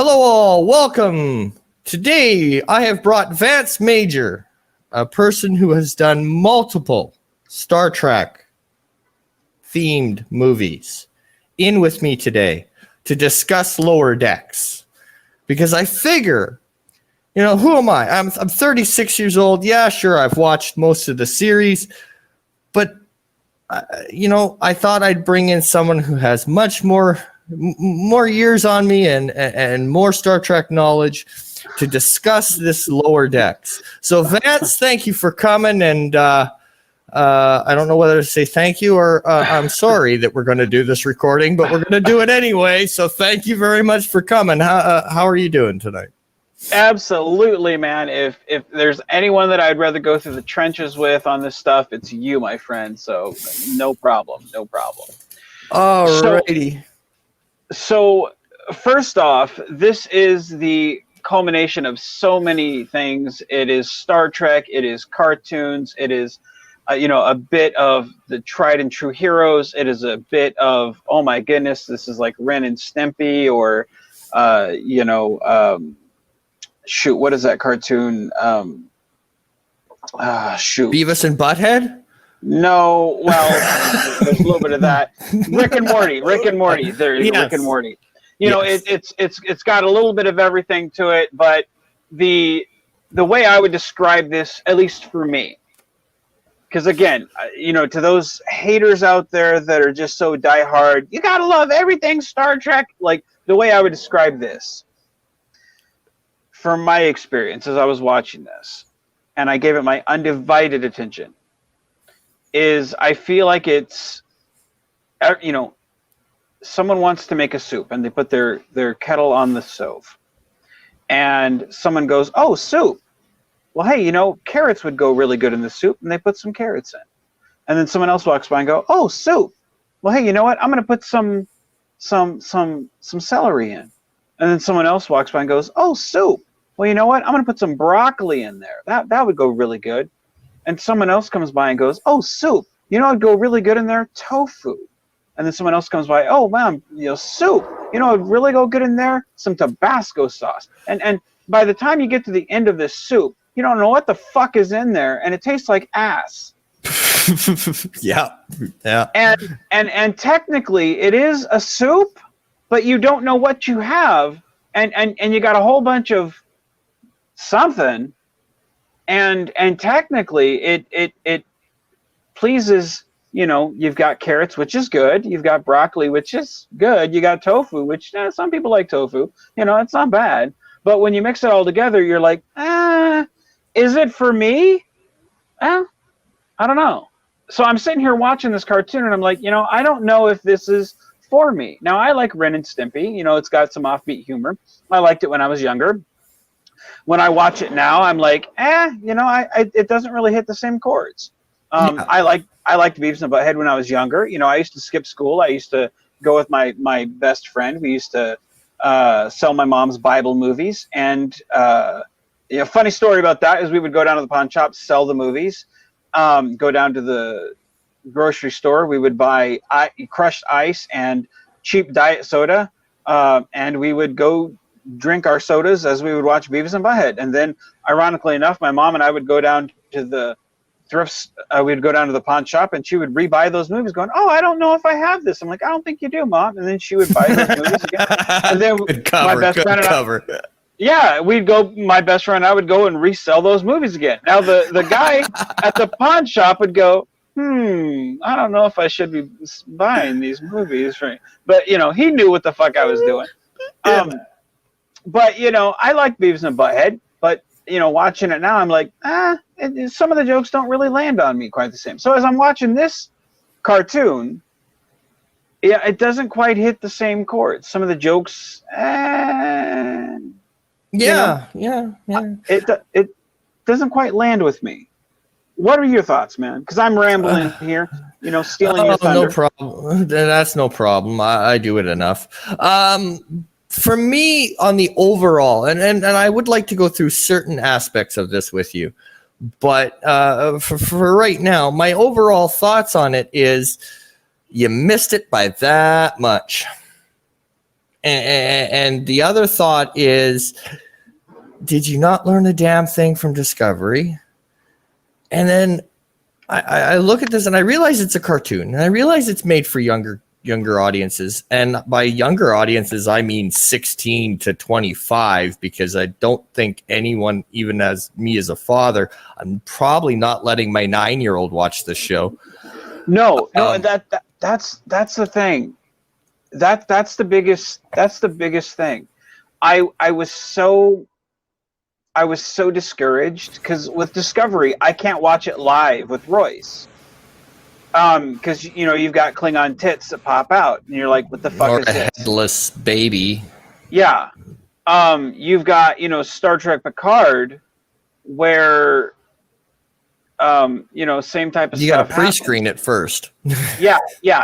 Hello all, welcome. Today I have brought Vance Major, a person who has done multiple Star Trek themed movies, in with me today to discuss Lower Decks. Because I figure, who am I? I'm 36 years old. Yeah, sure, I've watched most of the series, but I thought I'd bring in someone who has much more years on me and more Star Trek knowledge to discuss this Lower Decks. So Vance, thank you for coming, and I don't know whether to say thank you or I'm sorry that we're going to do this recording, but we're going to do it anyway. So thank you very much for coming. How are you doing tonight? Absolutely, man. If there's anyone that I'd rather go through the trenches with on this stuff, it's you, my friend. So no problem. Alrighty. So first off, this is the culmination of so many things. It is Star Trek. It is cartoons. It is, a bit of the tried and true heroes. It is a bit of, oh my goodness, this is like Ren and Stimpy, or, shoot, what is that cartoon? Shoot. Beavis and Butthead? No, well, there's a little bit of that. Rick and Morty. There's yes. Rick and Morty. It's got a little bit of everything to it, but the way I would describe this, at least for me, because again, to those haters out there that are just so diehard, you gotta love everything Star Trek. Like, the way I would describe this, from my experience as I was watching this, and I gave it my undivided attention, is I feel like it's, someone wants to make a soup and they put their kettle on the stove, and someone goes, "Oh, soup. Well, hey, carrots would go really good in the soup," and they put some carrots in. And then someone else walks by and go, "Oh, soup. Well, hey, you know what? I'm going to put some celery in." And then someone else walks by and goes, "Oh, soup. Well, you know what? I'm going to put some broccoli in there. That would go really good." And someone else comes by and goes, "Oh, soup. It'd go really good in there? Tofu." And then someone else comes by, "Oh, man, soup. It'd really go good in there? Some Tabasco sauce." And by the time you get to the end of this soup, you don't know what the fuck is in there, and it tastes like ass. Yeah. And technically, it is a soup, but you don't know what you have, and you got a whole bunch of something, and technically it pleases, you've got carrots, which is good, you've got broccoli, which is good, you got tofu, which some people like tofu, it's not bad, but when you mix it all together, you're like, is it for me? I don't know. So I'm sitting here watching this cartoon and I'm like, I don't know if this is for me. Now, I like Ren and Stimpy, it's got some offbeat humor. I liked it when I was younger. When I watch it now, I'm like, it doesn't really hit the same chords. Yeah. I liked Beavis and Butthead when I was younger. I used to skip school. I used to go with my best friend. We used to sell my mom's Bible movies. And funny story about that is we would go down to the pawn shop, sell the movies, go down to the grocery store. We would buy crushed ice and cheap diet soda, and we would go drink our sodas as we would watch Beavis and Butthead. And then, ironically enough, my mom and I would go down to the thrifts. We'd go down to the pawn shop, and she would rebuy those movies, going, "Oh, I don't know if I have this." I'm like, "I don't think you do, Mom." And then she would buy those movies again. And then my best friend and I, my best friend and I would go and resell those movies again. Now the guy at the pawn shop would go, I don't know if I should be buying these movies for you. But he knew what the fuck I was doing. But I like Beavis and Butthead, but watching it now, I'm like, some of the jokes don't really land on me quite the same. So as I'm watching this cartoon, it doesn't quite hit the same chords. Some of the jokes, it doesn't quite land with me. What are your thoughts, man? Because I'm rambling here, stealing your thunder. No problem. That's no problem. I do it enough. For me, on the overall, and I would like to go through certain aspects of this with you, but for right now, my overall thoughts on it is you missed it by that much. And the other thought is, did you not learn a damn thing from Discovery? And then I look at this and I realize it's a cartoon, and I realize it's made for younger audiences. And by younger audiences, I mean 16 to 25, because I don't think anyone, even as me as a father, I'm probably not letting my 9-year-old watch this show. No, that's the thing. That's the biggest thing. I was so discouraged because with Discovery I can't watch it live with Royce. Because you've got Klingon tits that pop out, and you're like, "What the fuck Or is a this?" headless baby. Yeah. You've got Star Trek Picard, where same type of You stuff. got to pre-screen it first. Yeah.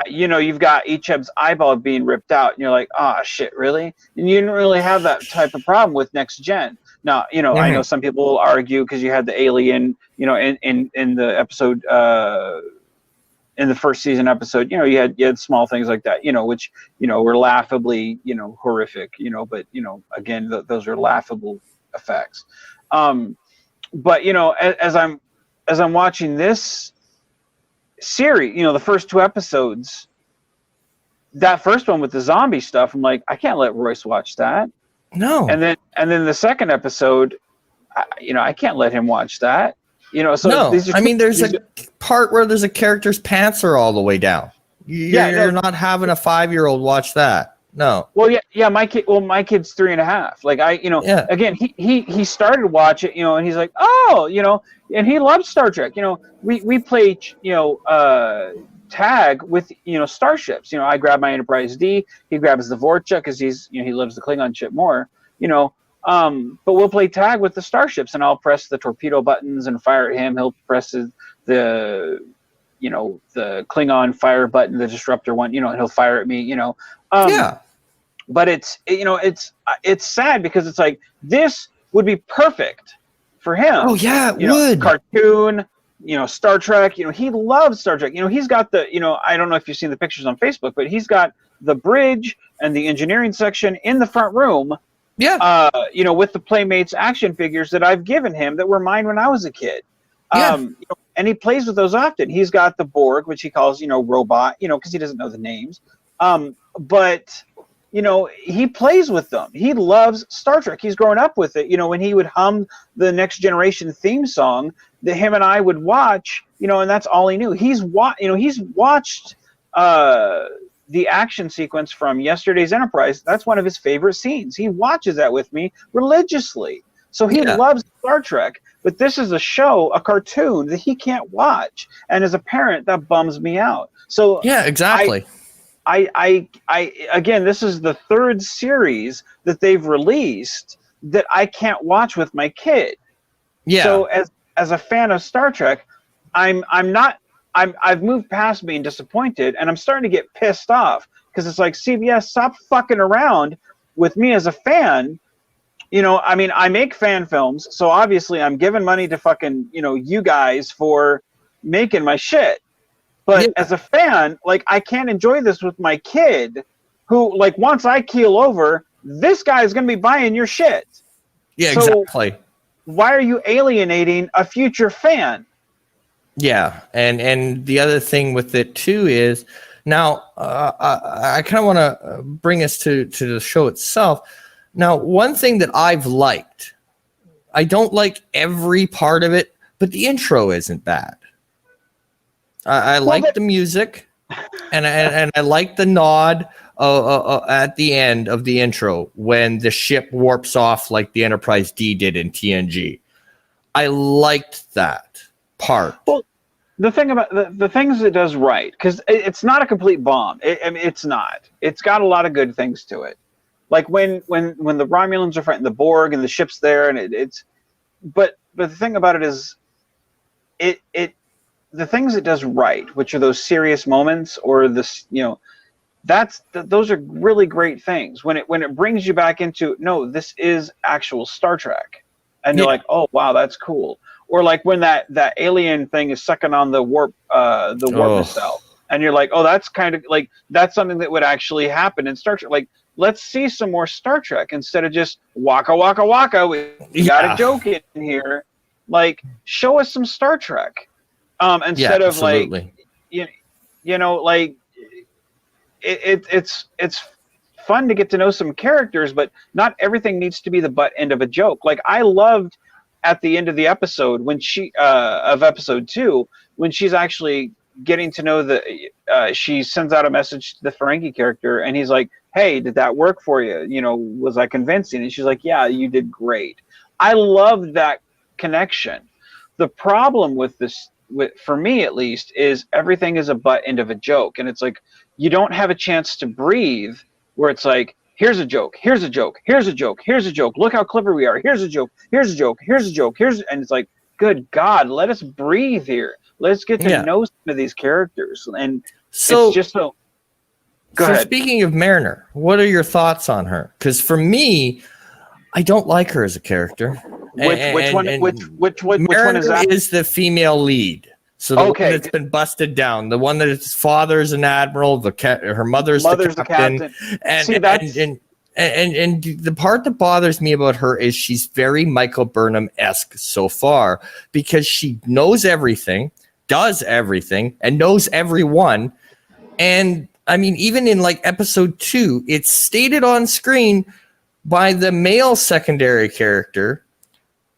You've got Icheb's eyeball being ripped out, and you're like, "Oh shit, really?" And you didn't really have that type of problem with Next Gen. Now, I know some people will argue because you had the alien, in the episode. In the first season episode, you had small things like that, which, were laughably, horrific, but, again, those are laughable effects. But, as I'm watching this series, the first 2 episodes, that first one with the zombie stuff, I'm like, I can't let Royce watch that. No. And then the second episode, I can't let him watch that. So no, there's a are, part where there's a character's pants are all the way down. You're not having a 5-year-old watch that. No. Well, yeah. My kid's 3.5. Like again, he started watching, and he's like, oh, and he loves Star Trek. We play, tag with, starships. I grab my Enterprise D. He grabs the Vorcha because he loves the Klingon ship more. But we'll play tag with the starships, and I'll press the torpedo buttons and fire at him. He'll press the Klingon fire button, the disruptor one, and he'll fire at me, Yeah. But it's sad because it's like, this would be perfect for him. Oh yeah, it would. Cartoon, Star Trek, he loves Star Trek. He's got the, I don't know if you've seen the pictures on Facebook, but he's got the bridge and the engineering section in the front room. Yeah. With the Playmates action figures that I've given him that were mine when I was a kid. Yeah. And he plays with those often. He's got the Borg, which he calls, robot, because he doesn't know the names. But, he plays with them. He loves Star Trek. He's grown up with it. When he would hum the Next Generation theme song that him and I would watch, and that's all he knew. He's watched the action sequence from yesterday's Enterprise. That's one of his favorite scenes. He watches that with me religiously. So he loves Star Trek, but this is a cartoon that he can't watch. And as a parent, that bums me out. So yeah, exactly. I again, this is the 3rd series that they've released that I can't watch with my kid. Yeah. So as a fan of Star Trek, I've moved past being disappointed, and I'm starting to get pissed off because it's like, CBS, stop fucking around with me as a fan. I make fan films, so obviously I'm giving money to fucking, you guys for making my shit. But as a fan, like, I can't enjoy this with my kid who, like, once I keel over, this guy is going to be buying your shit. Yeah, so exactly. Why are you alienating a future fan? Yeah, and the other thing with it too is, now I kind of want to bring us to the show itself. Now, one thing that I've liked, I don't like every part of it, but the intro isn't bad. I like the music, and I like the nod at the end of the intro when the ship warps off like the Enterprise D did in TNG. I liked that part. Well, the thing about the things it does right, because it's not a complete bomb. It's not. It's got a lot of good things to it. Like when the Romulans are fighting the Borg and the ship's there, and it's. But the thing about it is, the things it does right, which are those serious moments, or this, those are really great things. When it brings you back into, no, this is actual Star Trek, and you're like, oh wow, that's cool. Or like when that alien thing is sucking on the warp nacelle, and you're like, oh, that's kind of like, that's something that would actually happen in Star Trek. Like let's see some more Star Trek instead of just waka waka waka. We got a joke in here. Like, show us some Star Trek. Instead of absolutely. like, like it's fun to get to know some characters, but not everything needs to be the butt end of a joke. Like, I loved at the end of the episode when of episode 2, when she's actually getting to know she sends out a message to the Ferengi character, and he's like, "Hey, did that work for you? Was I convincing?" And she's like, "Yeah, you did great." I love that connection. The problem with this, for me at least, is everything is a butt end of a joke, and it's like you don't have a chance to breathe. Where it's like, here's a joke, here's a joke, here's a joke, here's a joke. Look how clever we are. Here's a joke, here's a joke, here's a joke, and it's like, good God, let us breathe here. Let's get to know some of these characters, and so it's just so. Go ahead. Speaking of Mariner, what are your thoughts on her? Because for me, I don't like her as a character. Which one is that? Is the female lead. So the one that's been busted down, the one that his father's an admiral, her mother's the captain. And the part that bothers me about her is she's very Michael Burnham-esque so far, because she knows everything, does everything, and knows everyone. And I mean, even in like episode 2, it's stated on screen by the male secondary character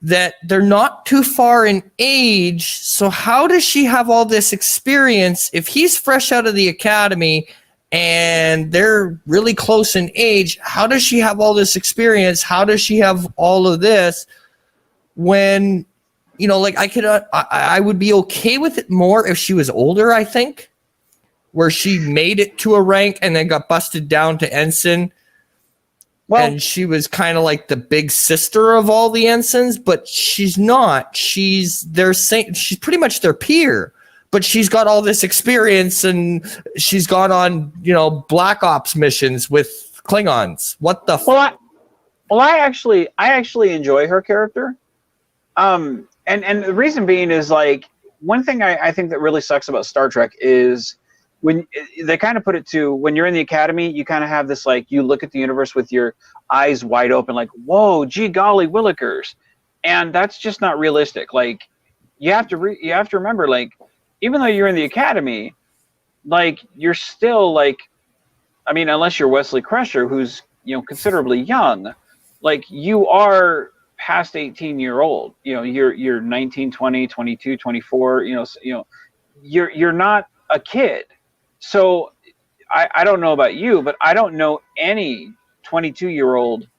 that they're not too far in age. So how does she have all this experience if he's fresh out of the academy and they're really close in age? How does she have all this experience? How does she have all of this when, like I would be okay with it more if she was older, I think, where she made it to a rank and then got busted down to ensign. Well, and she was kind of like the big sister of all the ensigns, but she's not. She's pretty much their peer, but she's got all this experience and she's gone on, Black Ops missions with Klingons. What the? I actually enjoy her character. And the reason being is, like, one thing I think that really sucks about Star Trek is when they kind of put it to, when you're in the academy, you kind of have this, like, you look at the universe with your eyes wide open, like, whoa, gee golly willikers. And that's just not realistic. Like, you have to remember, like, even though you're in the academy, like, you're still, like, I mean, unless you're Wesley Crusher, who's, considerably young, like, you are past 18-year-old, you're 19, 20, 22, 24, you're not a kid. So I don't know about you, but I don't know any 22-year-old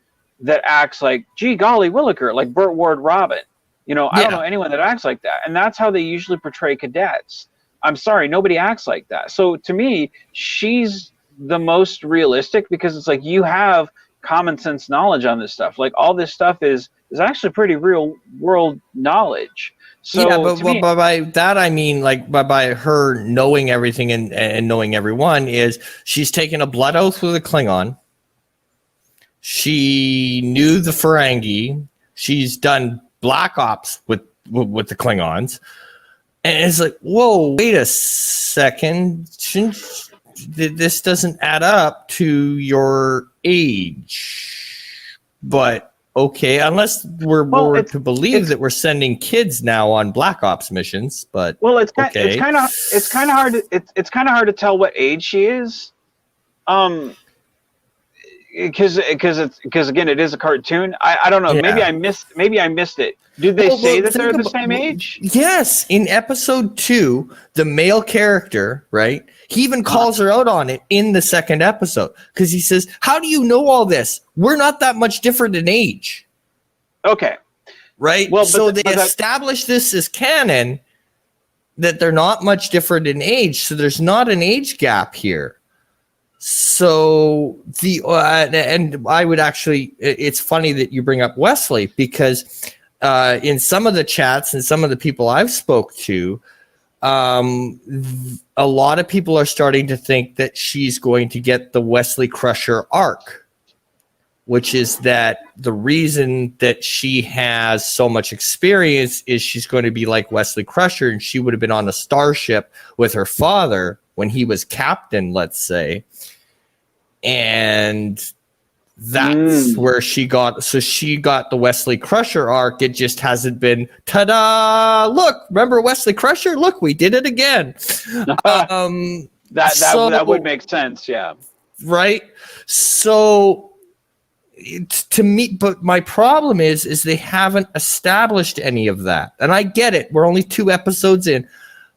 that acts like, gee golly williker, like Burt Ward Robin. I don't know anyone that acts like that. And that's how they usually portray cadets. I'm sorry, nobody acts like that. So to me, she's the most realistic, because it's like you have common sense knowledge on this stuff. Like, all this stuff is actually pretty real world knowledge. So yeah, but by that I mean, like, by her knowing everything and knowing everyone, is she's taken a blood oath with a Klingon. She knew the Ferengi. She's done Black Ops with the Klingons, and it's like, whoa, wait a second, this doesn't add up to your age, but. Okay, unless we're to believe that we're sending kids now on Black Ops missions, but it's kind of hard to tell what age she is, because again, it is a cartoon. I don't know. Yeah. Maybe I missed it. Did they say that they're the same age? Yes, in episode 2, the male character, right? He even calls her out on it in the second episode, because he says, "How do you know all this? We're not that much different in age." Okay. Right? Well, so they established this as canon, that they're not much different in age. So there's not an age gap here. So and I would actually, it's funny that you bring up Wesley, because in some of the chats and some of the people I've spoke to, a lot of people are starting to think that she's going to get the Wesley Crusher arc, which is that the reason that she has so much experience is she's going to be like Wesley Crusher, and she would have been on a starship with her father when he was captain, let's say. And That's where she got the Wesley Crusher arc. It just hasn't been ta-da. Look, remember Wesley Crusher? Look, we did it again. That would make sense, yeah. Right? So to me, but my problem is they haven't established any of that. And I get it. We're only 2 episodes in.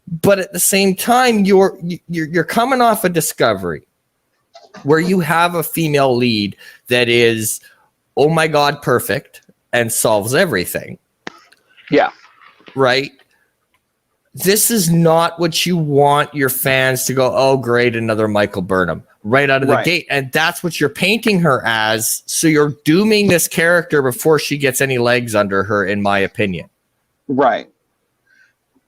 But at the same time, you're coming off a Discovery where you have a female lead that is, oh my God, perfect and solves everything. Yeah. Right? This is not what you want your fans to go, oh, great, another Michael Burnham right out of the gate. And that's what you're painting her as. So you're dooming this character before she gets any legs under her, in my opinion. Right.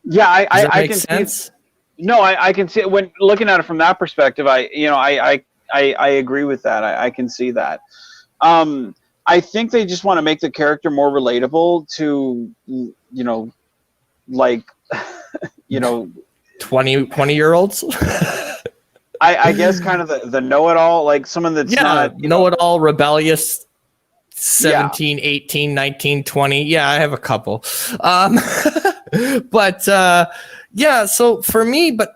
Yeah, I can sense? See. No, I can see it. When looking at it from that perspective, I agree with that. I can see that. I think they just want to make the character more relatable to, 20-year-olds. I guess kind of the know-it-all, like someone that's not know-it-all, rebellious, 17, 18, 19, 20. Yeah, I have a couple. But so for me, but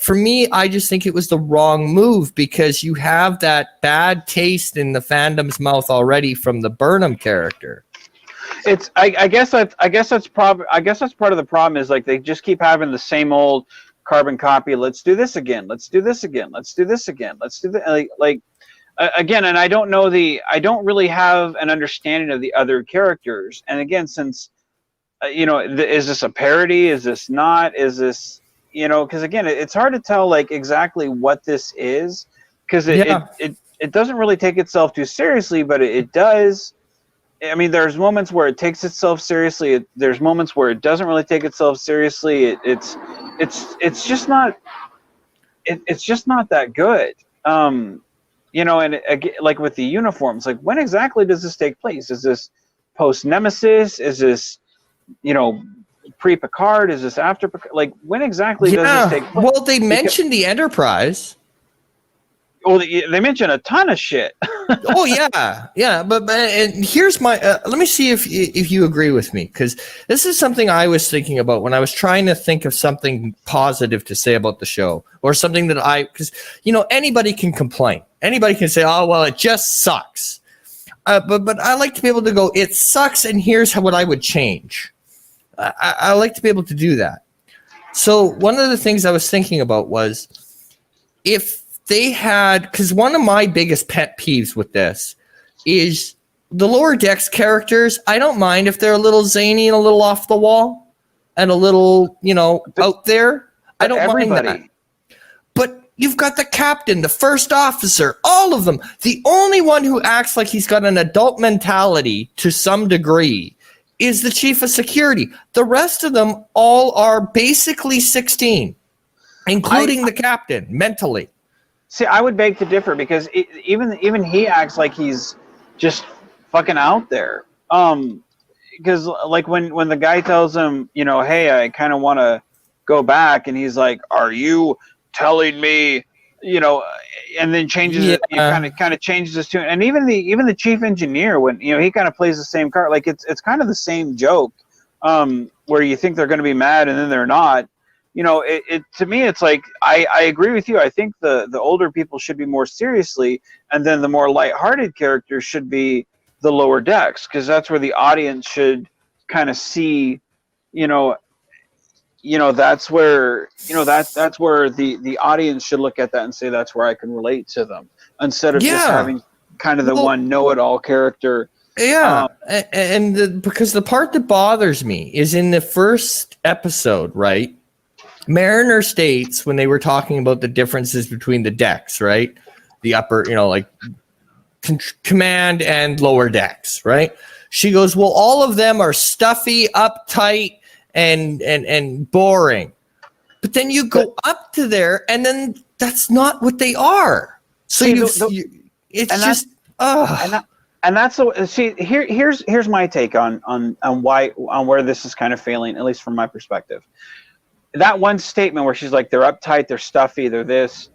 for me, I just think it was the wrong move because you have that bad taste in the fandom's mouth already from the Burnham character. I guess that's part of the problem is like they just keep having the same old carbon copy. Let's do this again. Let's do this again. Let's do this again. Let's do that. Again, and I don't really have an understanding of the other characters. And again, since is this a parody? Is this not? Is this, because again, it's hard to tell like exactly what this is because it doesn't really take itself too seriously, but it does. I mean, there's moments where it takes itself seriously. There's moments where it doesn't really take itself seriously. It's just not. It's just not that good. And again, like with the uniforms, like when exactly does this take place? Is this post Nemesis? Is this, pre-Picard? Is this after Picard? Like when exactly does this take place? Well, they mentioned the Enterprise. Well, they mentioned a ton of shit. Oh yeah, but and here's my. Let me see if you agree with me, because this is something I was thinking about when I was trying to think of something positive to say about the show, or something that because anybody can complain, anybody can say, oh well, it just sucks, but I like to be able to go, it sucks, and here's what I would change. I like to be able to do that. So one of the things I was thinking about was if they had, because one of my biggest pet peeves with this is the Lower Decks characters. I don't mind if they're a little zany and a little off the wall and a little, out there. I don't mind that. But you've got the captain, the first officer, all of them. The only one who acts like he's got an adult mentality to some degree is the chief of security. The rest of them all are basically 16, including the captain, mentally. See, I would beg to differ because even he acts like he's just fucking out there. Because like when the guy tells him, hey, I kind of want to go back, and he's like, "Are you telling me?" And then changes it. Kind of changes his tune. And even the chief engineer, when he kind of plays the same card, like it's kind of the same joke, where you think they're going to be mad and then they're not. To me, it's like I agree with you. I think the older people should be more seriously, and then the more lighthearted characters should be the Lower Decks, because that's where the audience should kind of see, that's where that's where the audience should look at that and say that's where I can relate to them, instead of just having kind of the one know-it-all character. Yeah, because the part that bothers me is in the first episode, right? Mariner states, when they were talking about the differences between the decks, right? The upper, command and lower decks, right? She goes, well, all of them are stuffy, uptight, and boring. But then you go up to there, and then that's not what they are. So here's my take on where this is kind of failing, at least from my perspective. That one statement where she's like, they're uptight, they're stuffy, they're this,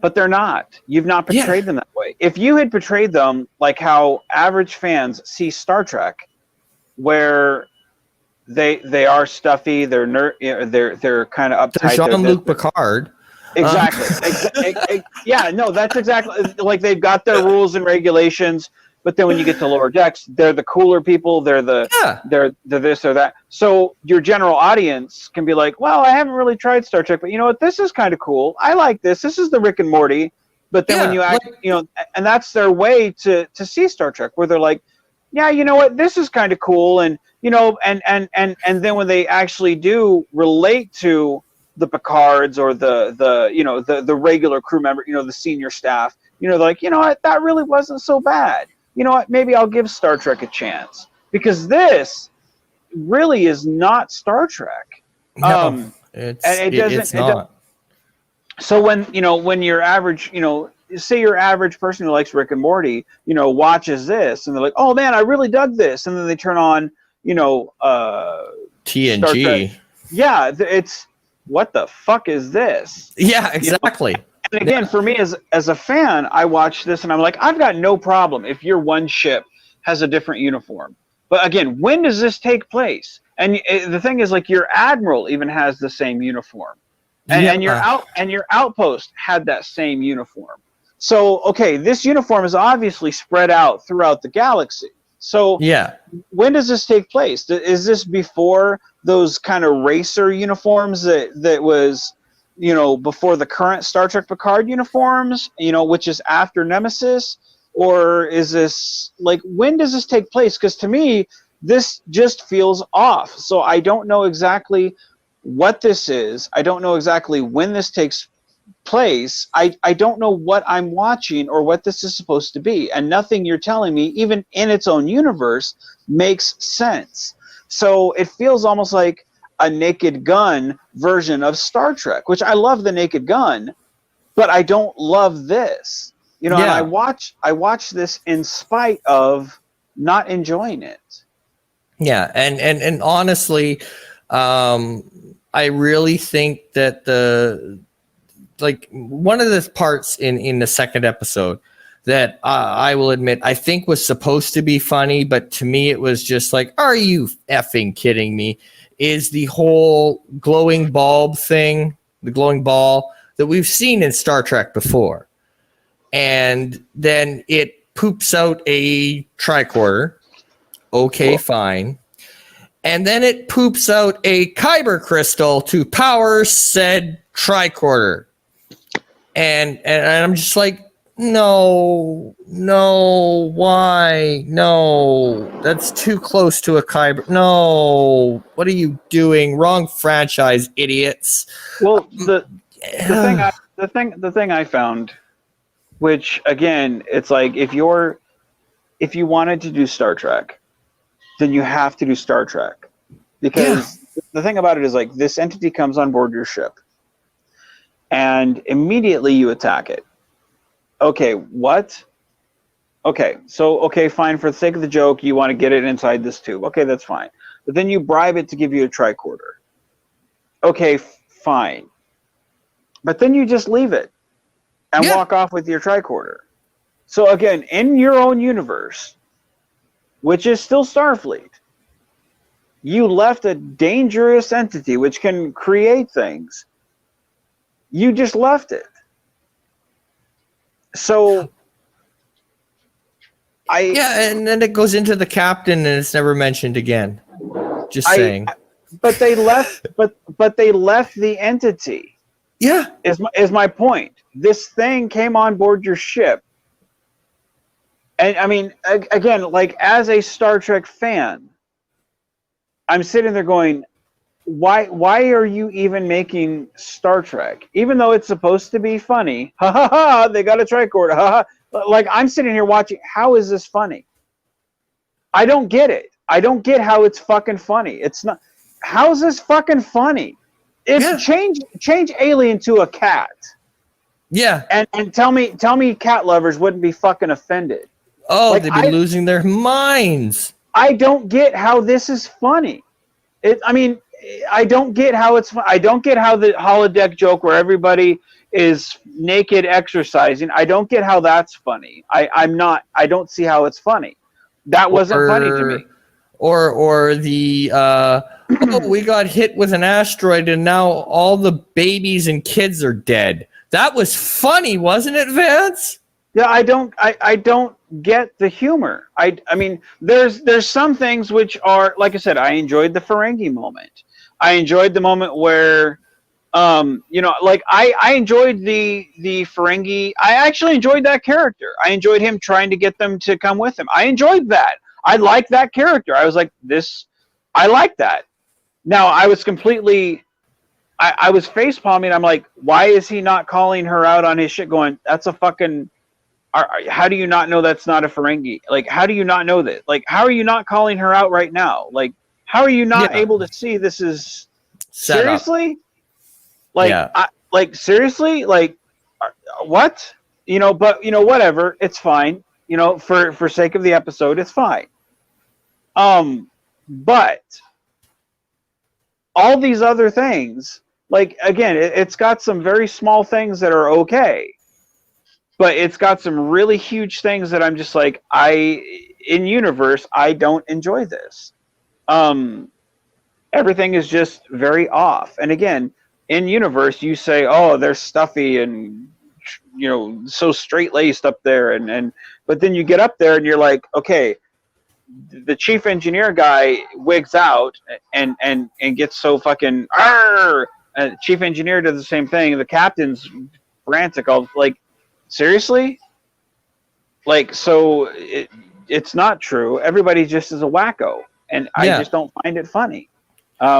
but they're not. You've not portrayed them that way. way. If you had portrayed them like how average fans see Star Trek, where they are stuffy, they're kind of uptight. They're Jean-Luc Picard. Exactly. Yeah, no, that's exactly like they've got their rules and regulations, but then when you get to lower decks, they're the cooler people. They're they're this or that. So your general audience can be like, well, I haven't really tried Star Trek, but you know what? This is kind of cool. I like this. This is the Rick and Morty. But then when you act, and that's their way to see Star Trek, where they're like, yeah, you know what? This is kind of cool, and and then when they actually do relate to the Picards or the regular crew member, the senior staff, they're like, you know what, that really wasn't so bad. You know what, maybe I'll give Star Trek a chance, because this really is not Star Trek. No, it's not. So when your average, say your average person who likes Rick and Morty, watches this and they're like, oh man, I really dug this, and then they turn on, TNG. Yeah, it's, what the fuck is this? Yeah, exactly. And again, for me as a fan, I watch this and I'm like, I've got no problem if your one ship has a different uniform. But again, when does this take place? And the thing is, like, your admiral even has the same uniform, and your outpost had that same uniform. So okay, this uniform is obviously spread out throughout the galaxy. So yeah, when does this take place? Is this before those kind of racer uniforms that was, before the current Star Trek Picard uniforms, which is after Nemesis? Or is this, like, when does this take place? Because to me, this just feels off. So I don't know exactly what this is. I don't know exactly when this takes place. I don't know what I'm watching or what this is supposed to be. And nothing you're telling me, even in its own universe, makes sense. So it feels almost like a Naked Gun version of Star Trek, which I love the Naked Gun, but I don't love this. And I watch this in spite of not enjoying it. Yeah, and honestly, I really think that one of the parts in the second episode that I will admit I think was supposed to be funny, but to me it was just like, are you effing kidding me? Is the whole glowing bulb thing, the glowing ball that we've seen in Star Trek before. And then it poops out a tricorder. Okay, fine. And then it poops out a kyber crystal to power said tricorder. And I'm just like, no, why? No, that's too close to a kyber. No, what are you doing? Wrong franchise, idiots. Well, the thing I found, which again, it's like if you wanted to do Star Trek, then you have to do Star Trek, because the thing about it is, like, this entity comes on board your ship and immediately you attack it. Okay, what? Okay, so fine, for the sake of the joke, you want to get it inside this tube. Okay, that's fine. But then you bribe it to give you a tricorder. Okay, fine. But then you just leave it and walk off with your tricorder. So again, in your own universe, which is still Starfleet, you left a dangerous entity which can create things. You just left it. So and then it goes into the captain and it's never mentioned again. Just saying. But they left but they left the entity. Yeah. Is my point. This thing came on board your ship. And I mean, again, like, as a Star Trek fan, I'm sitting there going, why are you even making Star Trek? Even though it's supposed to be funny, ha ha ha, they got a tricorder, ha ha. Like, I'm sitting here watching, how is this funny? I don't get it. I don't get how it's fucking funny. It's not. How's this fucking funny? Change Alien to a cat. Yeah. And tell me cat lovers wouldn't be fucking offended. Oh, like, they'd be losing their minds. I don't get how this is funny. I mean, I don't get how it's. I don't get how the holodeck joke where everybody is naked exercising. I don't get how that's funny. I'm not. I don't see how it's funny. That wasn't funny to me. Or the oh, we got hit with an asteroid and now all the babies and kids are dead. That was funny, wasn't it, Vance? Yeah, I don't get the humor. I mean, there's some things which are, like I said, I enjoyed the Ferengi moment. I enjoyed the moment where, like I enjoyed the Ferengi. I actually enjoyed that character. I enjoyed him trying to get them to come with him. I enjoyed that. I liked that character. I was like, I like that. Now I was completely. I was face palming. I'm like, why is he not calling her out on his shit? Going, that's a fucking. How do you not know that's not a Ferengi? Like, how do you not know that? Like, how are you not calling her out right now? Like, how are you not able to see this is seriously? Like, seriously? Like, what? But whatever. It's fine. For sake of the episode, it's fine. But all these other things, like, again, it's got some very small things that are okay, but it's got some really huge things that I'm just like, in universe, I don't enjoy this. Everything is just very off. And again, in universe, you say, oh, they're stuffy and so straight laced up there, but then you get up there and you're like, okay, the chief engineer guy wigs out and gets so fucking chief engineer does the same thing. The captain's frantic. Like, seriously? Like, so it's not true. Everybody just is a wacko, and I just don't find it funny.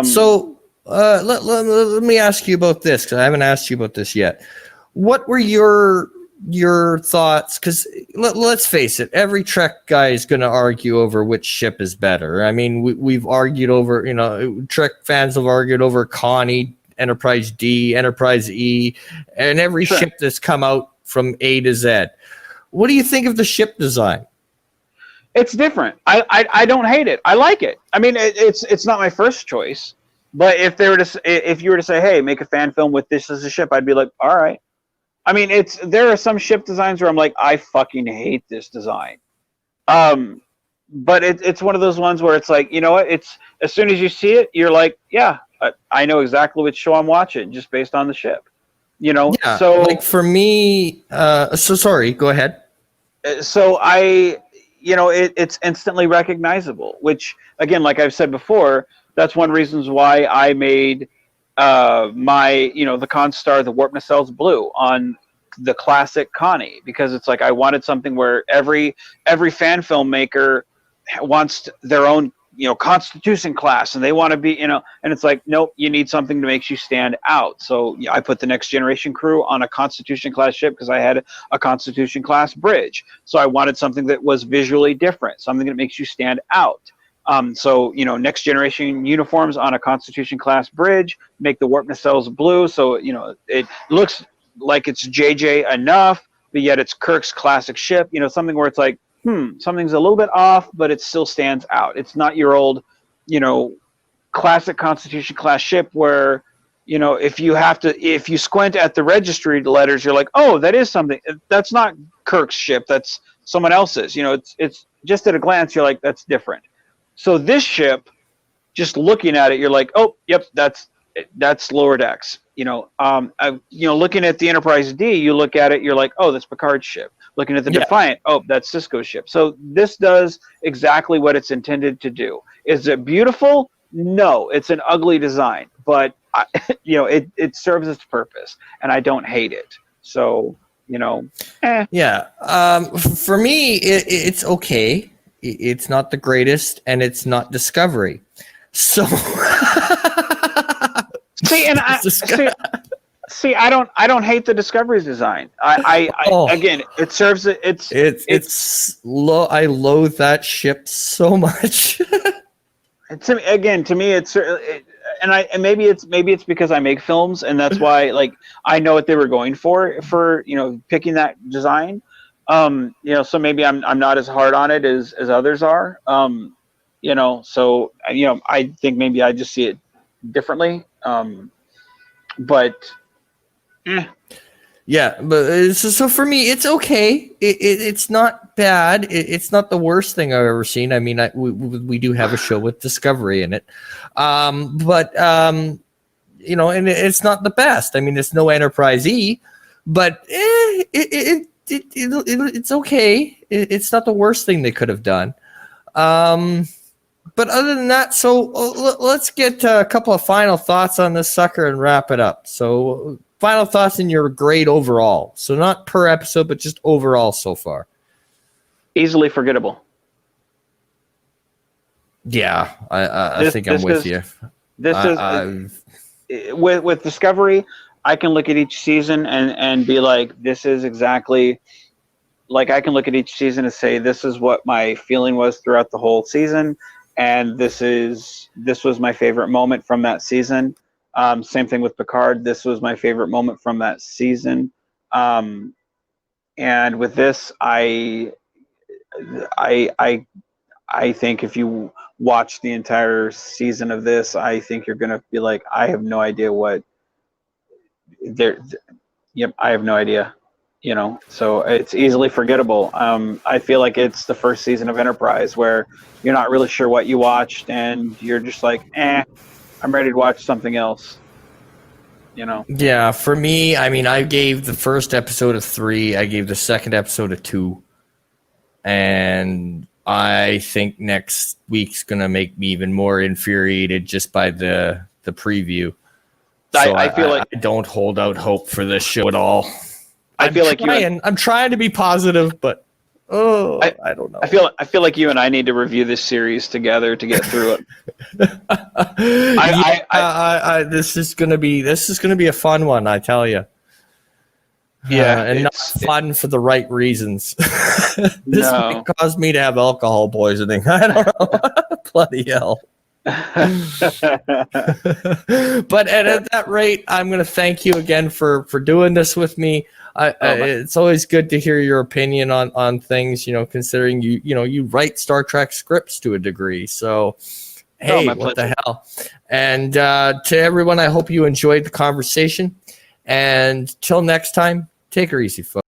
So let me ask you about this, because I haven't asked you about this yet. What were your thoughts? Because let's face it, every Trek guy is going to argue over which ship is better. I mean, we've argued over, Trek fans have argued over Connie, Enterprise D, Enterprise E, and every ship that's come out from A to Z. What do you think of the ship design? It's different. I don't hate it. I like it. I mean, it's not my first choice, but if you were to say, hey, make a fan film with this as a ship, I'd be like, all right. I mean, there are some ship designs where I'm like, I fucking hate this design. But it's one of those ones where it's like, you know what? It's as soon as you see it, you're like, yeah, I know exactly which show I'm watching just based on the ship. Yeah, so like for me, so sorry, go ahead. So it's instantly recognizable, which again, like I've said before, that's one reasons why I made my the Constar, the warp nacelles blue on the classic Connie, because it's like I wanted something where every fan filmmaker wants their own Constitution class, and they want to be and it's like, nope, you need something that makes you stand out. So I put the Next Generation crew on a Constitution class ship because I had a Constitution class bridge. So I wanted something that was visually different, something that makes you stand out. So Next Generation uniforms on a Constitution class bridge make the warp nacelles blue, so it looks like it's JJ enough, but yet it's Kirk's classic ship. Something where it's like, something's a little bit off, but it still stands out. It's not your old, classic Constitution class ship where, if you squint at the registry letters, you're like, oh, that is something. That's not Kirk's ship. That's someone else's. It's just at a glance, you're like, that's different. So this ship, just looking at it, you're like, oh, yep, that's lower decks. Looking at the Enterprise D, you look at it, you're like, oh, that's Picard's ship. Looking at the Defiant, oh, that's Sisko's ship. So this does exactly what it's intended to do. Is it beautiful? No, it's an ugly design, but it serves its purpose, and I don't hate it. So Yeah, for me, it's okay. It's not the greatest, and it's not Discovery. So See, I don't hate the Discovery's design. Again, it serves it. It's low. I loathe that ship so much. To me, and maybe it's because I make films, and that's why I know what they were going for picking that design. So maybe I'm not as hard on it as others are. So I think maybe I just see it differently. But Yeah, but so for me, it's okay. It's not bad. It's not the worst thing I've ever seen. I mean, we do have a show with Discovery in it, but and it's not the best. I mean, it's no Enterprise E, but it's okay. It's not the worst thing they could have done. But other than that, so let's get a couple of final thoughts on this sucker and wrap it up. So, final thoughts in your grade overall. So, not per episode, but just overall so far. Easily forgettable. Yeah, I think I'm with you. This is with Discovery. I can look at each season and be like, this is exactly. Like, I can look at each season and say, this is what my feeling was throughout the whole season. And this was my favorite moment from that season. Same thing with Picard. This was my favorite moment from that season. And with this, I think if you watch the entire season of this, I think you're gonna be like, I have no idea what. Yep, I have no idea. So it's easily forgettable. I feel like it's the first season of Enterprise where you're not really sure what you watched and you're just like, I'm ready to watch something else. Yeah, for me, I mean, I gave the first episode a 3. I gave the second episode a 2. And I think next week's going to make me even more infuriated just by the preview. So I feel like I don't hold out hope for this show at all. I'm trying to be positive, but I don't know. I feel like you and I need to review this series together to get through it. This is gonna be a fun one, I tell you. Yeah, and not fun for the right reasons. This might cause me to have alcohol poisoning. I don't know. Bloody hell. But at that rate, I'm going to thank you again for doing this with me. It's always good to hear your opinion on things, considering you write Star Trek scripts to a degree. So, hey, what the hell? And to everyone, I hope you enjoyed the conversation. And till next time, take her easy, folks.